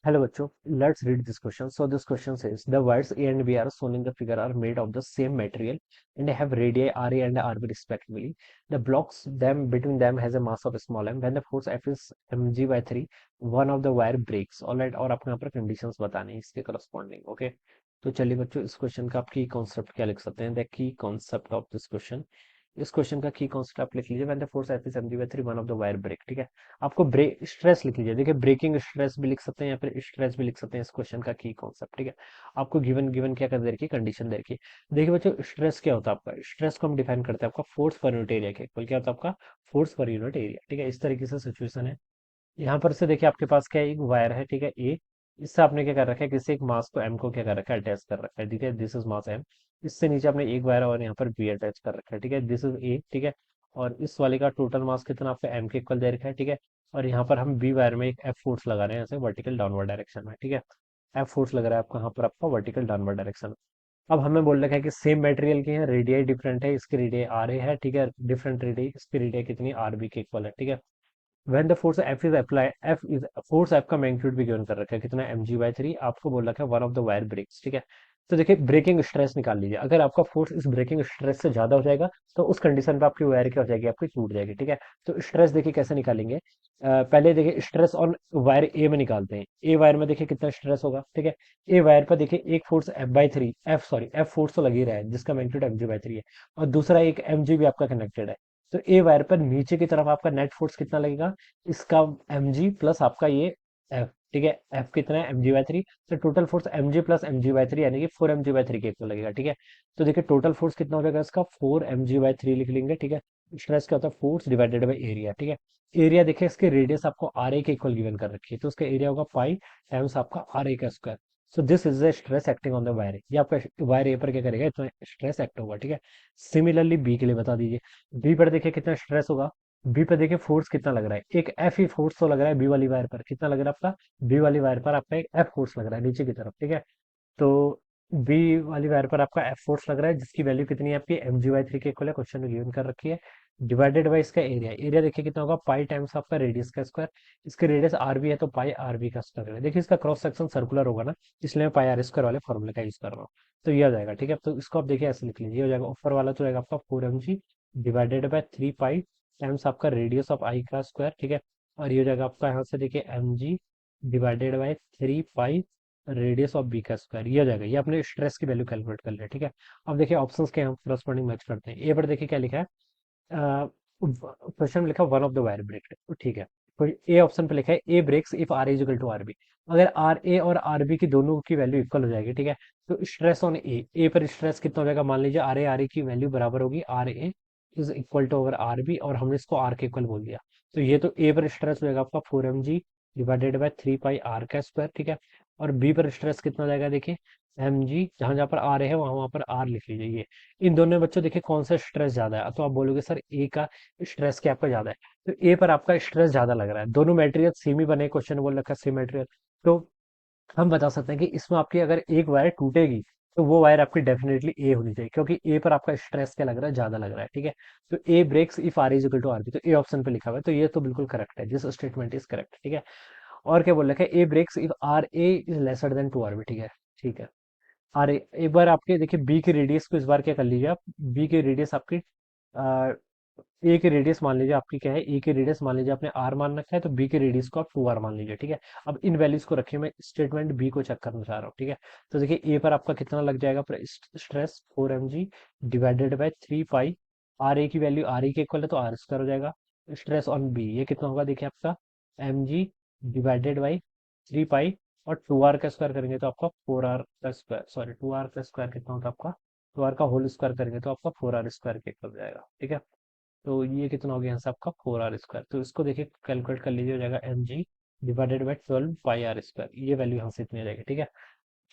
Hello, bachcho. Let's read this question. So this question says the wires A and B are shown in the figure are made of the same material and they have radii RA and RB respectively. The blocks them between them has a mass of small m. When the force F is mg by 3, one of the wire breaks. All right, और आपको यहाँ पर conditions बतानी है इसके corresponding. Okay. तो चलिए बच्चों इस क्वेश्चन का आप की कॉन्सेप्ट क्या लिख सकते हैं? The key concept of this question, इस क्वेश्चन का की कॉन्सेप्ट आप लिख लीजिए। When the force F is mg by 3 one of the wire break. ठीक है, आपको ब्रेक स्ट्रेस लिख लीजिए। देखिए ब्रेकिंग स्ट्रेस भी लिख सकते हैं या फिर स्ट्रेस भी लिख सकते हैं इस क्वेश्चन का की कॉन्सेप्ट। ठीक है, आपको गिवन गिवन क्या कर दे रखी है, कंडीशन दे रखी है। देखिए बच्चों स्ट्रेस क्या होता है आपका, स्ट्रेस को हम डिफाइन करते हैं आपका फोर्स पर यूनिट एरिया के इक्वल। क्या होता है आपका फोर्स पर यूनिट एरिया। ठीक है, इस तरीके से सिचुएशन है। यहाँ पर से देखिए आपके पास क्या है, एक वायर है। ठीक है, ए, इससे आपने क्या कर रखा है, किसी एक मास को एम को क्या कर रखा है, अटैच कर रखा है। ठीक है, दिस इज मास एम। इससे नीचे आपने एक वायर और यहाँ पर बी अटैच कर रखा है। ठीक है, दिस इज ए। ठीक है, और इस वाले का टोटल मास कितना आपका एम के इक्वल दे रखा है। ठीक है, और यहाँ पर हम बी वायर में एक एफ फोर्स लगा रहे हैं ऐसे वर्टिकल डाउनवर्ड डायरेक्शन में। ठीक है, एफ फोर्स लग रहा है आपको यहाँ पर आपका वर्टिकल डाउनवर्ड डायरेक्शन में। अब हमें बोल रखा है कि सेम मटेरियल की है, रेडियस डिफरेंट है, इसकी रेडियस आर ए है। ठीक है, डिफरेंट रेडियस, इसकी रेडियस कितनी आर बी के इक्वल है। ठीक है, when the force F is applied, F is force F का मैग्नीट्यूड भी गिवन कर रखा है कितना mg by 3। आपको बोल रखा है one of the wire breaks. ठीक है, तो देखिए ब्रेकिंग स्ट्रेस निकाल लीजिए। अगर आपका फोर्स इस ब्रेकिंग स्ट्रेस से ज्यादा हो जाएगा तो उस कंडीशन पे आपकी वायर क्या हो जाएगी, आपकी टूट जाएगी। ठीक है, तो स्ट्रेस देखिए कैसे निकालेंगे। पहले देखिए स्ट्रेस ऑन वायर ए में निकालते हैं। ए वायर में देखिए कितना स्ट्रेस होगा। ठीक है, ए वायर पर देखिए एक फोर्स एफ फोर्स तो लग ही रहा है जिसका मैग्नीट्यूड mg by 3 है, और दूसरा एक mg भी आपका कनेक्टेड है। तो ए वायर पर नीचे की तरफ आपका नेट फोर्स कितना लगेगा, इसका mg प्लस आपका ये एफ। ठीक है, एफ कितना है mg by 3, तो total force mg plus mg by 3 यानी कि 4 mg by 3 के इक्वल लगेगा। ठीक है, तो देखिए टोटल फोर्स कितना हो जाएगा इसका 4 mg by 3 लिख लेंगे। ठीक है, स्ट्रेस क्या होता है, फोर्स डिवाइडेड बाई एरिया। ठीक है, एरिया देखिए इसके रेडियस आपको आर ए के इक्वल गिवन कर रखी है, तो उसका एरिया होगा पाई टाइम्स आपका आर ए का square. So this is the stress acting on the wire. ये आपका वायर ए पर क्या करेगा, इतना स्ट्रेस एक्ट होगा। ठीक है, सिमिलरली बी के लिए बता दीजिए। बी पर देखिए कितना स्ट्रेस होगा। बी पे देखिए फोर्स कितना लग रहा है, एक एफ ही फोर्स तो लग रहा है बी वाली वायर पर। कितना लग रहा है आपका, बी वाली वायर पर आपका एक एफ फोर्स लग रहा है नीचे की तरफ। ठीक है, तो बी वाली वायर पर आपका एफ फोर्स लग रहा है जिसकी वैल्यू कितनी है आपकी mg by 3 के इक्वल है, क्वेश्चन में गिवन कर रखी है। डिवाइडेड बाई इसका एरिया, एरिया देखिए कितना होगा पाई टाइम्स आपका रेडियस का स्क्वायर। इसके रेडियस आर बी है तो पाई आर बी का स्क्वायर है। देखिए इसका क्रॉस सेक्शन सर्कुलर होगा ना, इसलिए मैं पाई आर स्क्वायर वाले फॉर्मूले का यूज कर रहा हूँ। तो ये आ जाएगा। ठीक है, तो इसको आप देखिए ऐसे लिख लीजिए, ये हो जाएगा ऊपर वाला तो जाएगा आपका 4 mg divided by 3 pi times आपका रेडियस ऑफ आई का स्क्वायर। ठीक है, और ये हो जाएगा आपका यहाँ से देखिए mg divided by 3 pi radius of B का स्क्वायर। ये हो जाएगा, ये अपने स्ट्रेस की वैल्यू कैलकुलेट कर लिया। ठीक है, अब देखिए ऑप्शंस के हम करस्पॉन्डिंग मैच करते हैं। ए पर देखिए क्या लिखा है, क्वेश्चन में लिखा one of the wire break. ठीक है, तो ए ऑप्शन पे लिखा है A breaks if R is equal to R B. अगर आर ए और आर बी की दोनों की वैल्यू इक्वल हो जाएगी। ठीक है, तो स्ट्रेस ऑन ए पर स्ट्रेस कितना हो जाएगा, मान लीजिए आर ए की वैल्यू बराबर होगी R A is equal to over R B, और हमने इसको आर के इक्वल बोल दिया। तो ये तो ए पर स्ट्रेस हो जाएगा आपका 4 mg divided by 3 pi R का स्क्वायर। ठीक है, और बी पर स्ट्रेस कितना हो जाएगा, देखिए mg, जहां जहां पर आर है वहां वहां पर आर लिख लीजिए। ये इन दोनों में बच्चों देखिए कौन सा स्ट्रेस ज्यादा है, तो आप बोलोगे सर ए का स्ट्रेस क्या आपका ज्यादा है। तो ए पर आपका स्ट्रेस ज्यादा लग रहा है, दोनों मटेरियल सेम ही बने, क्वेश्चन बोल रखा है सेम मटेरियल। तो हम बता सकते हैं कि इसमें आपकी अगर एक वायर टूटेगी तो वो वायर आपकी डेफिनेटली ए होनी चाहिए, क्योंकि ए पर आपका स्ट्रेस क्या लग रहा है, ज्यादा लग रहा है। ठीक है, तो A breaks if R is equal to R B, तो ए ऑप्शन पे लिखा हुआ है, तो ये तो बिल्कुल करेक्ट है, दिस स्टेटमेंट इज करेक्ट। ठीक है, और क्या बोल रखा है, A breaks if R A is lesser than to R B. ठीक है, ठीक है, आर ए एक बार आपके देखिए बी की रेडियस को इस बार क्या कर लीजिए आप, बी की रेडियस आपकी ए की रेडियस मान लीजिए आपकी क्या है, ए की रेडियस मान लीजिए आपने आर मान रखा है, तो बी की रेडियस को आप 2r मान लीजिए। ठीक है, अब इन वैल्यूज को रखिए, मैं स्टेटमेंट बी को चेक करना चाह रहा हूँ। ठीक है, तो देखिए ए पर आपका कितना लग जाएगा stress 4 mg divided by 3 pi, R A की वैल्यू आर ए के इक्वल है तो आर स्क्वायर हो जाएगा। स्ट्रेस ऑन बी ये कितना होगा, देखिए आपका mg डिवाइडेड बाई 3 पाई, और 2r का स्क्वायर करेंगे तो आपका 4r का स्क्वायर, सॉरी 2r का स्क्वायर कितना होता है आपका, 2r का होल स्क्वायर करेंगे तो आपका 4r स्क्वायर के इक्वल हो जाएगा। ठीक है, तो ये कितना हो गया यहाँ से आपका 4r स्क्वायर। तो इसको देखिए कैलकुलेट कर लीजिए, हो जाएगा mg divided by 12 pi R square, ये वैल्यू यहाँ से इतनी आ जाएगी। ठीक है,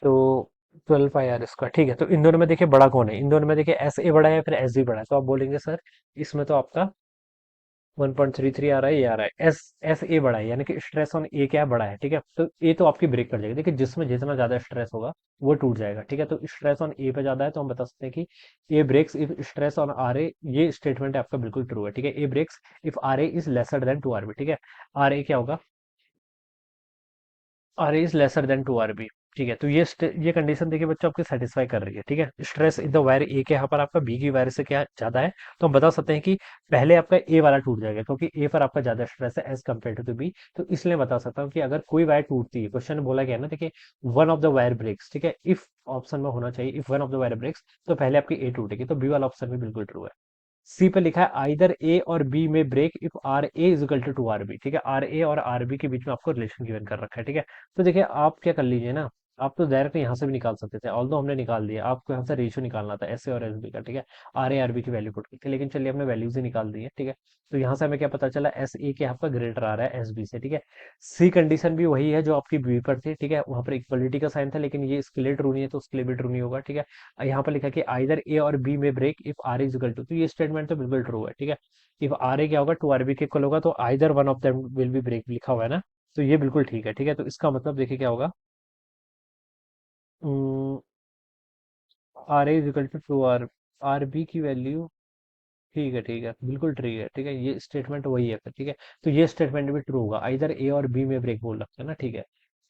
तो 12 पाई आर स्क्वायर। ठीक है, तो इन दोनों में देखिए बड़ा कौन है, इन दोनों में देखिए एस ए बड़ा है फिर एस बी बड़ा है, तो आप बोलेंगे सर इसमें तो आपका 1.33 आ रहा है, ये आ रहा है, एस एस ए बड़ा है, यानी कि स्ट्रेस ऑन ए क्या है, बड़ा है। ठीक है, तो ए तो आपकी ब्रेक कर जाएगी। देखिए जिसमें जितना ज्यादा स्ट्रेस होगा वो टूट जाएगा। ठीक है, तो स्ट्रेस ऑन ए पे ज्यादा है तो हम बता सकते हैं कि A breaks if stress on R A, ये स्टेटमेंट आपका बिल्कुल ट्रू है। ठीक है, A breaks if R A is lesser than to R B. ठीक है, आर ए क्या होगा, R is lesser than to R B. ठीक है, तो ये कंडीशन देखिए बच्चों आपकी सेटिस्फाई कर रही है। ठीक है, स्ट्रेस इन द वायर ए के यहाँ पर आपका बी की वायर से क्या ज्यादा है, तो हम बता सकते हैं कि पहले आपका ए वाला टूट जाएगा, क्योंकि ए पर आपका ज्यादा स्ट्रेस है एज कम्पेयर टू बी। तो इसलिए बता सकता हूँ कि अगर कोई वायर टूटती है, क्वेश्चन में बोला गया है ना, देखिए one of the wire breaks, ठीक है, इफ ऑप्शन में होना चाहिए if one of the wire breaks, तो पहले आपकी ए टूटेगी, तो बी वाला ऑप्शन भी बिल्कुल ट्रू है। सी पे लिखा है आइदर ए और बी में break if R A is equal to R B. ठीक है, आर ए और आर बी के बीच में आपको रिलेशन गिवन कर रखा है। ठीक है, तो देखिए आप क्या कर लीजिए ना, आप तो डायरेक्ट यहाँ से भी निकाल सकते थे, ऑल्दो हमने निकाल दिया, आपको यहाँ से रेशियो निकालना था एस ए और एस बी का। ठीक है, आर ए आर बी की वैल्यू पुट की थी, लेकिन चलिए हमने वैल्यूज ही निकाल दी है। ठीक है, तो यहाँ से हमें क्या पता चला, एस ए के आपका ग्रेटर आ रहा है एस बी से। ठीक है, सी कंडीशन भी वही है जो आपकी बी पर थी। ठीक है, वहां पर इक्वलिटी का साइन था, लेकिन ये इसके लिए ट्रू नहीं है, तो उसके लिए भी ट्रू नहीं होगा। ठीक है, यहाँ पर लिखा कि आइदर ए और बी में break if R is equal to, तो ये स्टेटमेंट तो बिल्कुल ट्रू है। ठीक है, इफ आर ए क्या होगा, टू आर बी के इक्वल होगा, तो either one of them will be break लिखा हुआ है ना, तो ये बिल्कुल ठीक है। ठीक है, तो इसका मतलब देखिए क्या होगा, R A is equal to two R R B की वैल्यू। ठीक है, बिल्कुल ठीक है। ठीक है, ये स्टेटमेंट वही है फिर। ठीक है, तो ये स्टेटमेंट भी ट्रू होगा, आइदर ए और बी में ब्रेक बोल रखते हैं ना। ठीक है,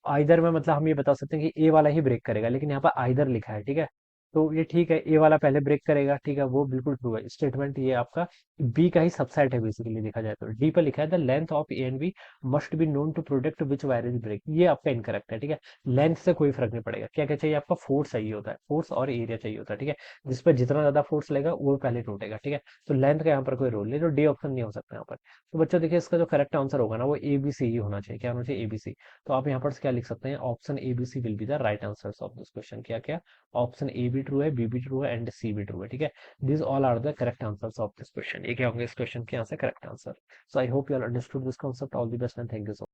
आइदर में मतलब हम ये बता सकते हैं कि ए वाला ही ब्रेक करेगा, लेकिन यहाँ पर आइदर लिखा है। ठीक है, तो ये ठीक है, ए वाला पहले ब्रेक करेगा। ठीक है, वो बिल्कुल ट्रू है स्टेटमेंट, ये आपका बी का ही सबसेट है बेसिकली देखा जाए तो। डी पर लिखा है the length of A and B must be known to product which wire is break, ये आपका इनकरेक्ट है। ठीक है, लेंथ से कोई फर्क नहीं पड़ेगा, क्या क्या चाहिए आपका, फोर्स चाहिए होता है, फोर्स और एरिया चाहिए होता है। ठीक है, जिस पर जितना ज्यादा फोर्स लगेगा वो पहले टूटेगा। ठीक है, तो लेंथ का यहाँ पर कोई रोल नहीं, तो डी ऑप्शन नहीं हो सकता यहाँ पर। तो बच्चों देखिए इसका जो करेक्ट आंसर होगा ना, वो ए बी सी ही होना चाहिए। क्या होना चाहिए, ए बी सी। तो आप यहाँ पर क्या लिख सकते हैं, option A B C will be the right answer of this question. क्या क्या, ऑप्शन ए भी ट्रू है, बी भी ट्रू है एंड सी भी ट्रू है। ठीक है, these all are the correct answers of this question। ये क्या होंगे इस क्वेश्चन के यहाँ से correct answer. So I hope you all understood this concept. All the best and thank you so